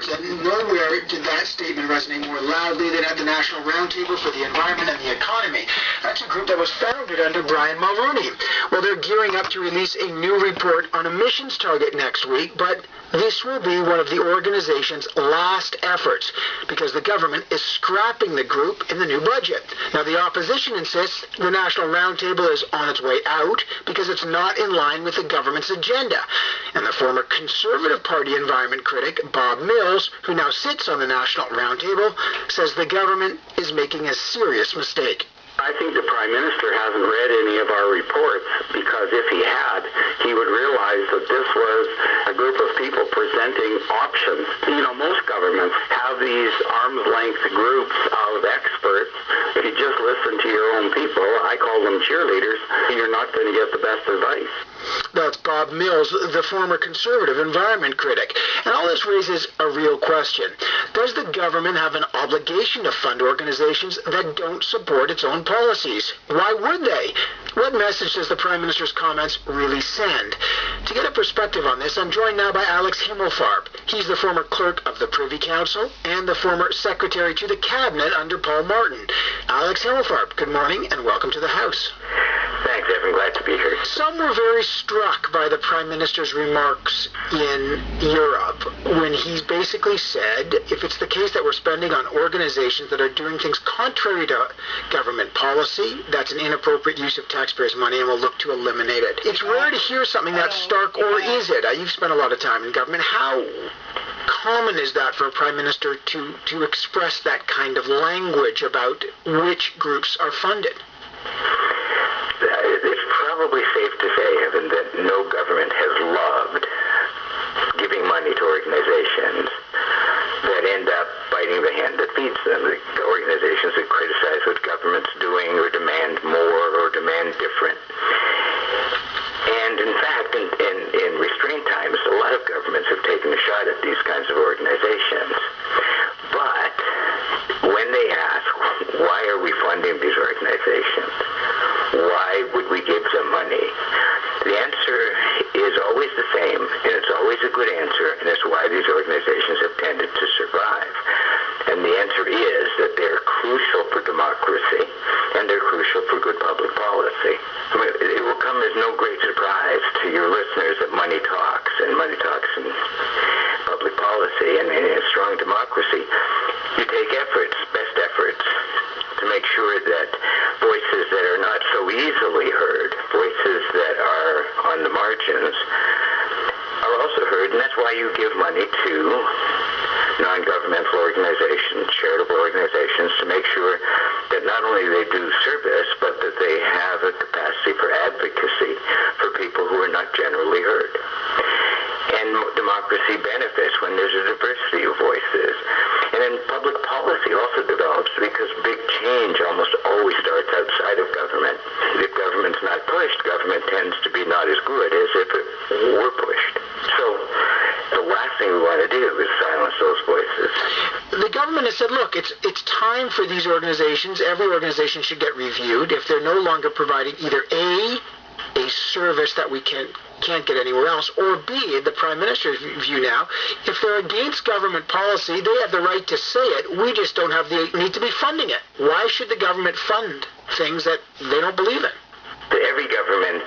reports, and nowhere did that statement resonate more loudly than at the National Roundtable for the Environment and the Economy. That's a group that was founded under Brian Mulroney. Well, they're gearing up to release a new report on emissions target next week, but this will be one of the organization's last efforts because the government is scrapping the group in the new budget. Now, the opposition insists the National Roundtable is on its way out because it's not in line with the government's agenda. And the former Conservative Party environment critic, Bob Mills, who now sits on the National Roundtable, says the government is making a serious mistake. I think the Prime Minister hasn't read any of our reports, because if he had, he would realize that this was a group of people presenting options. You know, most governments have these arm's length groups of experts. If you just listen to your own people, I call them cheerleaders, you're not going to get the best advice. That's Bob Mills, the former Conservative environment critic. And all this raises a real question. Does the government have an obligation to fund organizations that don't support its own policies? Why would they? What message does the Prime Minister's comments really send? To get a perspective on this, I'm joined now by Alex Himmelfarb. He's the former clerk of the Privy Council and the former secretary to the Cabinet under Paul Martin. Alex Himmelfarb, good morning and welcome to the House. Thanks, Evan. Glad to be here. Some were very struck by the Prime Minister's remarks in Europe when he basically said, if it's the case that we're spending on organizations that are doing things contrary to government policy, that's an inappropriate use of taxpayers' money and we'll look to eliminate it. It's rare to hear something that stark, or is it? You've spent a lot of time in government. How common is that for a Prime Minister to express that kind of language about which groups are funded? It's probably safe to say, Evan, that no government has loved giving money to organizations that end up biting the hand that feeds them. The organizations that criticize what government's doing or demand more or demand different. And in fact, in restraint times, a lot of governments have taken a shot at these kinds of organizations. But when they ask, why are we funding these organizations? Why would we give them money? The answer is always the same, and it's always a good answer, and it's why these organizations have tended to survive. And the answer is that they're crucial for democracy, and they're crucial for good public policy. I mean, it will come as no great surprise to your listeners that money talks, and money talks in public policy, and in a strong democracy, you take efforts, best efforts, to make sure that voices that are not so easily heard, voices that are on the margins, are also heard, and that's why you give money to non-governmental organizations, charitable organizations, to make sure that not only they do service, but that they have a capacity for advocacy for people who are not generally heard. And democracy benefits when there's a diversity of voices. And then public policy also develops because big change almost always starts outside of government. If government's not pushed, government tends to be not as good as if it were pushed. So the last thing we want to do is silence those voices. The government has said, look, it's time for these organizations, every organization should get reviewed if they're no longer providing either A, service that we can't get anywhere else, or B, the Prime Minister's view now, if they're against government policy, they have the right to say it. We just don't have the need to be funding it. Why should the government fund things that they don't believe in? Every government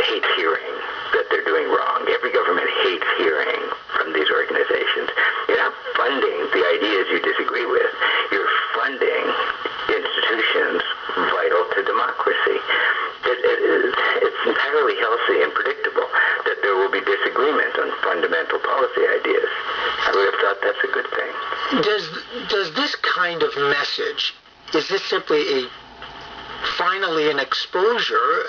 hates hearing that they're doing wrong. Every government hates hearing from these organizations. You're not funding the ideas you disagree with. You're funding institutions vital to democracy. It's entirely healthy and predictable that there will be disagreement on fundamental policy ideas. I would have thought that's a good thing. Does this kind of message, is this simply finally an exposure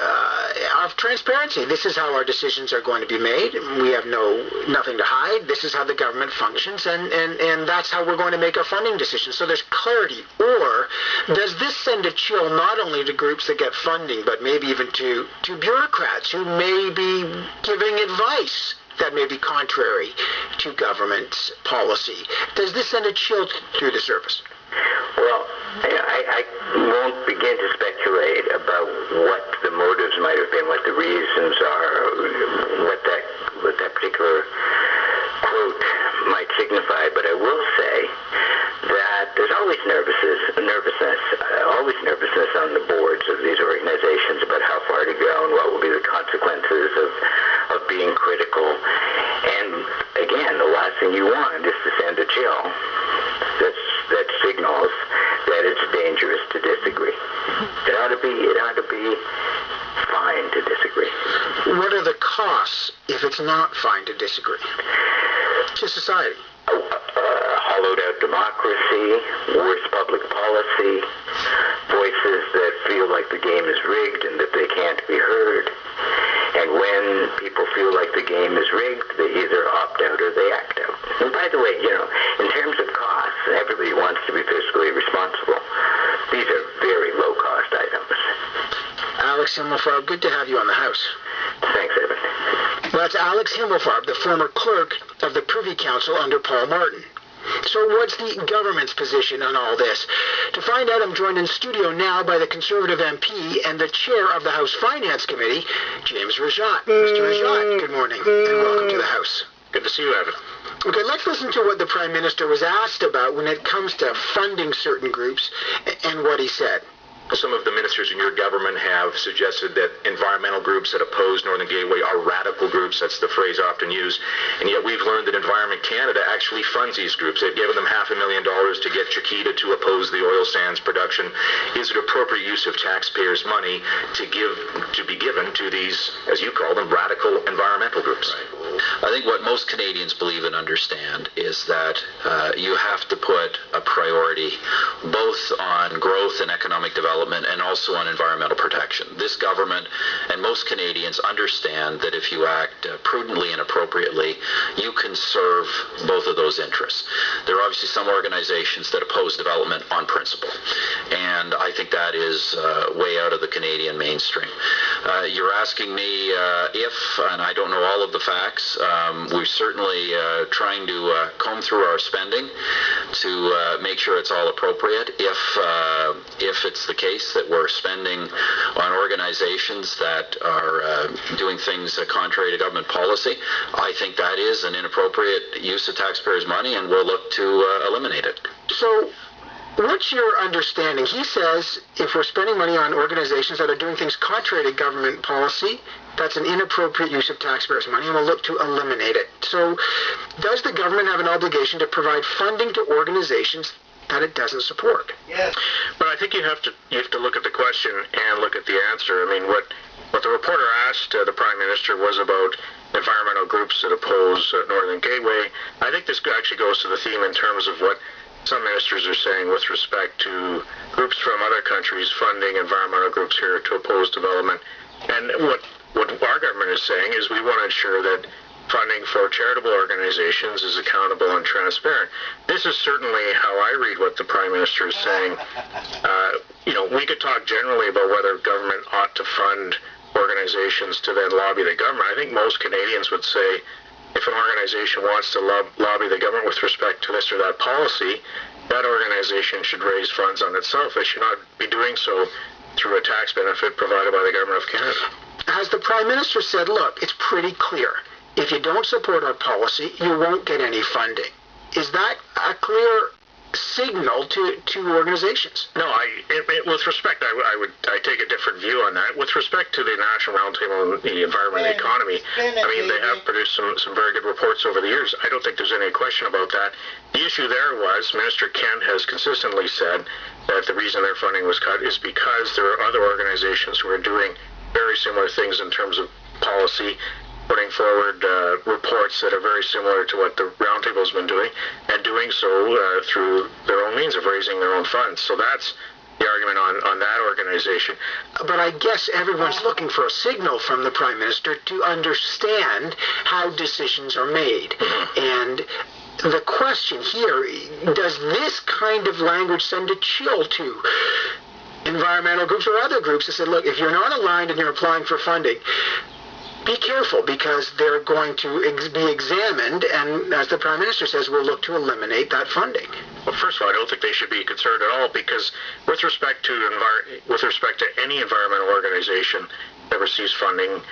of transparency? This is how our decisions are going to be made. We have nothing to hide. This is how the government functions, and that's how we're going to make our funding decisions. So there's clarity. Or does this send a chill not only to groups that get funding, but maybe even to bureaucrats who may be giving advice that may be contrary to government policy? Does this send a chill through the service? Well, I won't begin to speculate about what the motives might have been, what the reasons are, what that particular quote might thing you want is to send a chill. That signals that it's dangerous to disagree. It ought to be fine to disagree. What are the costs if it's not fine to disagree to society? Hollowed out democracy, worse public policy, voices that feel like the game is rigged and that they can't be heard. And when people feel like the game is rigged, they either opt out or they act out. And by the way, in terms of costs, everybody wants to be fiscally responsible. These are very low-cost items. Alex Himmelfarb, good to have you on the House. Thanks, Evan. Well, that's Alex Himmelfarb, the former clerk of the Privy Council under Paul Martin. So what's the government's position on all this? To find out, I'm joined in studio now by the Conservative MP and the chair of the House Finance Committee, James Rajat. Mr. Rajat, good morning and welcome to the House. Good to see you, Evan. Okay, let's listen to what the Prime Minister was asked about when it comes to funding certain groups and what he said. Some of the ministers in your government have suggested that environmental groups that oppose Northern Gateway are radical groups. That's the phrase often used. And yet we've learned that Environment Canada actually funds these groups. They've given them $500,000 to get Chiquita to oppose the oil sands production. Is it appropriate use of taxpayers' money to be given to these, as you call them, radical environmental groups? Right. I think what most Canadians believe and understand is that you have to put a priority both on growth and economic development and also on environmental protection. This government and most Canadians understand that if you act prudently and appropriately, you can serve both of those interests. There are obviously some organizations that oppose development on principle, and I think that is way out of the Canadian mainstream. You're asking me if, and I don't know all of the facts, we're certainly trying to comb through our spending to make sure it's all appropriate. If it's the case that we're spending on organizations that are doing things contrary to government policy, I think that is an inappropriate use of taxpayers' money, and we'll look to eliminate it. So, what's your understanding? He says if we're spending money on organizations that are doing things contrary to government policy, that's an inappropriate use of taxpayers' money, and we'll look to eliminate it. So, does the government have an obligation to provide funding to organizations that it doesn't support? Yes. But I think you have to look at the question and look at the answer. I mean, what the reporter asked the Prime Minister was about environmental groups that oppose Northern Gateway. I think this actually goes to the theme in terms of what some ministers are saying with respect to groups from other countries funding environmental groups here to oppose development. And what our government is saying is we want to ensure that funding for charitable organizations is accountable and transparent. This is certainly how I read what the Prime Minister is saying. We could talk generally about whether government ought to fund organizations to then lobby the government. I think most Canadians would say if an organization wants to lobby the government with respect to this or that policy, that organization should raise funds on itself. They should not be doing so through a tax benefit provided by the Government of Canada. As the Prime Minister said, look, it's pretty clear. If you don't support our policy, you won't get any funding. Is that a clear signal to organizations? No, with respect, I take a different view on that. With respect to the National Roundtable on the Environment and the Economy, they have produced some very good reports over the years. I don't think there's any question about that. The issue there was Minister Kent has consistently said that the reason their funding was cut is because there are other organizations who are doing very similar things in terms of policy, putting forward reports that are very similar to what the Roundtable has been doing, and doing so through their own means of raising their own funds. So that's the argument on that organization. But I guess everyone's looking for a signal from the Prime Minister to understand how decisions are made. And the question here, does this kind of language send a chill to environmental groups or other groups that said, look, if you're not aligned and you're applying for funding, be careful because they're going to be examined, and as the Prime Minister says, we'll look to eliminate that funding. Well, first of all, I don't think they should be concerned at all, because with respect to any environmental organization that receives funding,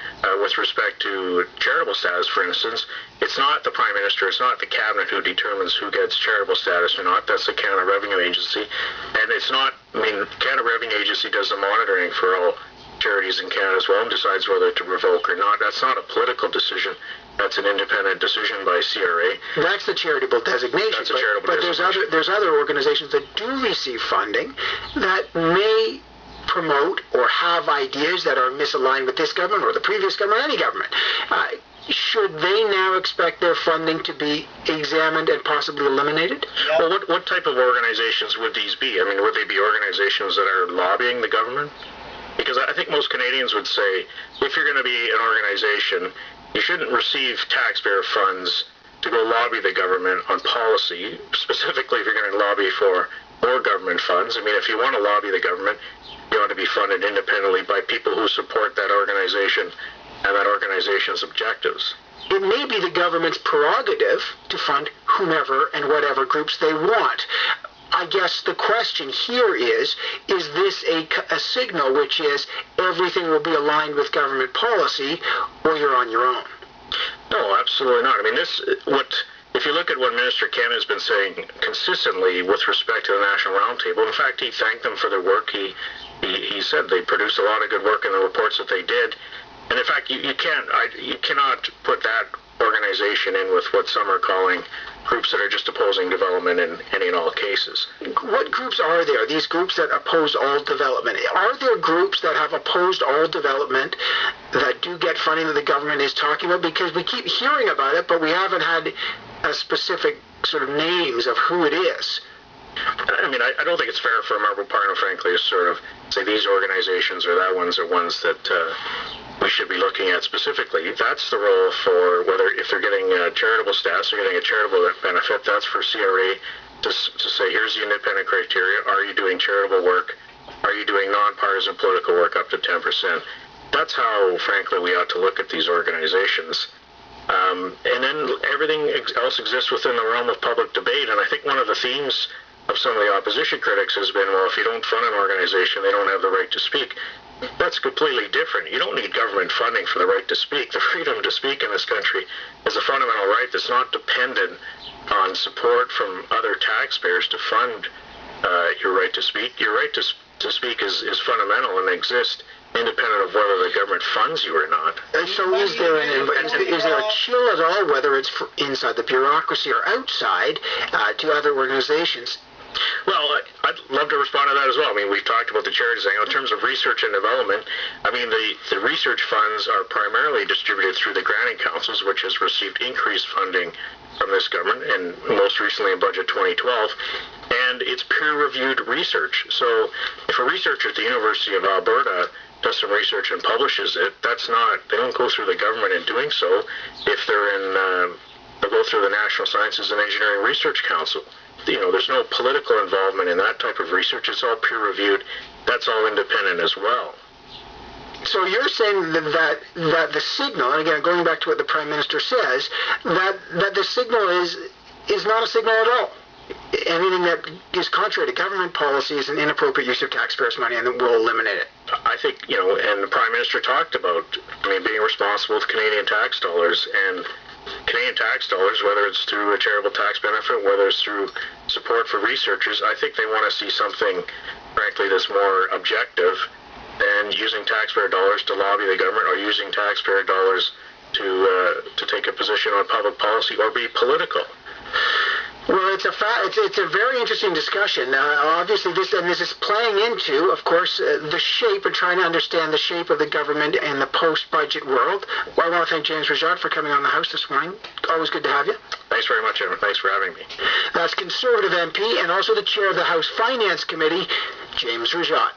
with respect to charitable status, for instance, it's not the Prime Minister, it's not the Cabinet who determines who gets charitable status or not. That's the Canada Revenue Agency, and it's not. Canada Revenue Agency does the monitoring for all charities in Canada as well and decides whether to revoke or not. That's not a political decision. That's an independent decision by CRA. That's the charitable designation. That's a charitable but designation. there's other organizations that do receive funding that may promote or have ideas that are misaligned with this government or the previous government, any government. Should they now expect their funding to be examined and possibly eliminated? Well, what type of organizations would these be? I mean, would they be organizations that are lobbying the government? Because I think most Canadians would say, if you're going to be an organization, you shouldn't receive taxpayer funds to go lobby the government on policy, specifically if you're going to lobby for more government funds. I mean, if you want to lobby the government, you ought to be funded independently by people who support that organization and that organization's objectives. It may be the government's prerogative to fund whomever and whatever groups they want. I guess the question here is this a signal which is everything will be aligned with government policy, or you're on your own? No, absolutely not. I mean, if you look at what Minister Ken has been saying consistently with respect to the National Roundtable, in fact, he thanked them for their work. He said they produced a lot of good work in the reports that they did. And in fact, you cannot put that organization in with what some are calling groups that are just opposing development in any and all cases. What groups are there? These groups that oppose all development. Are there groups that have opposed all development that do get funding that the government is talking about? Because we keep hearing about it, but we haven't had a specific sort of names of who it is. I mean, I don't think it's fair for Marble Parno, frankly, to sort of say these organizations or that ones are ones that we should be looking at specifically. That's the role for whether, if they're getting charitable status or getting a charitable benefit, that's for CRA to say, here's the independent criteria. Are you doing charitable work? Are you doing nonpartisan political work up to 10%? That's how, frankly, we ought to look at these organizations. And then everything else exists within the realm of public debate. And I think one of the themes of some of the opposition critics has been, well, if you don't fund an organization, they don't have the right to speak. That's completely different. You don't need government funding for the right to speak. The freedom to speak in this country is a fundamental right that's not dependent on support from other taxpayers to fund your right to speak. Your right to speak is fundamental and exists independent of whether the government funds you or not. So is there a chill at all, whether it's inside the bureaucracy or outside, to other organizations? Well, I'd love to respond to that as well. I mean, we've talked about the charities thing. In terms of research and development, I mean, the research funds are primarily distributed through the granting councils, which has received increased funding from this government, and most recently in Budget 2012. And it's peer-reviewed research. So if a researcher at the University of Alberta does some research and publishes it, they don't go through the government in doing so. If they'll go through the National Sciences and Engineering Research Council. You know, there's no political involvement in that type of research. It's all peer-reviewed. That's all independent as well. So you're saying that the signal, and again, going back to what the Prime Minister says, that the signal is not a signal at all. Anything that is contrary to government policy is an inappropriate use of taxpayers' money, and we'll eliminate it. I think, and the Prime Minister talked about, being responsible with Canadian tax dollars, and Canadian tax dollars, whether it's through a charitable tax benefit, whether it's through support for researchers, I think they want to see something, frankly, that's more objective than using taxpayer dollars to lobby the government or using taxpayer dollars to take a position on public policy or be political. Well, it's a very interesting discussion. Obviously, this is playing into, of course, the shape and trying to understand the shape of the government and the post-budget world. Well, I want to thank James Rajat for coming on the House this morning. Always good to have you. Thanks very much, Evan. Thanks for having me. That's Conservative MP and also the chair of the House Finance Committee, James Rajat.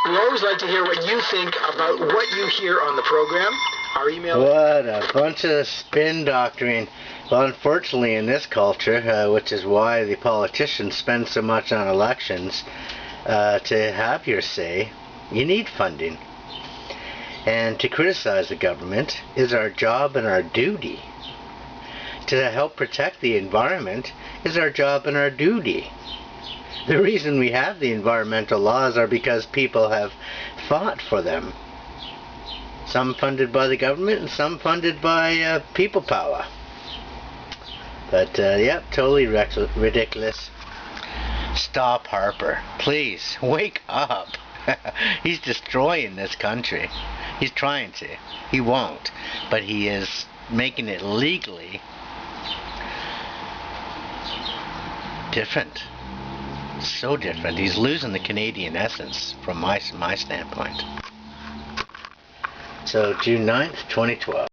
We always like to hear what you think about what you hear on the program. Our email. What a bunch of spin doctrine. Well, unfortunately, in this culture, which is why the politicians spend so much on elections, to have your say, you need funding. And to criticize the government is our job and our duty. To help protect the environment is our job and our duty. The reason we have the environmental laws are because people have fought for them. Some funded by the government and some funded by people power. But, yep, totally ridiculous. Stop, Harper. Please, wake up. He's destroying this country. He's trying to. He won't. But he is making it legally different. So different. He's losing the Canadian essence from my standpoint. So June 9th, 2012.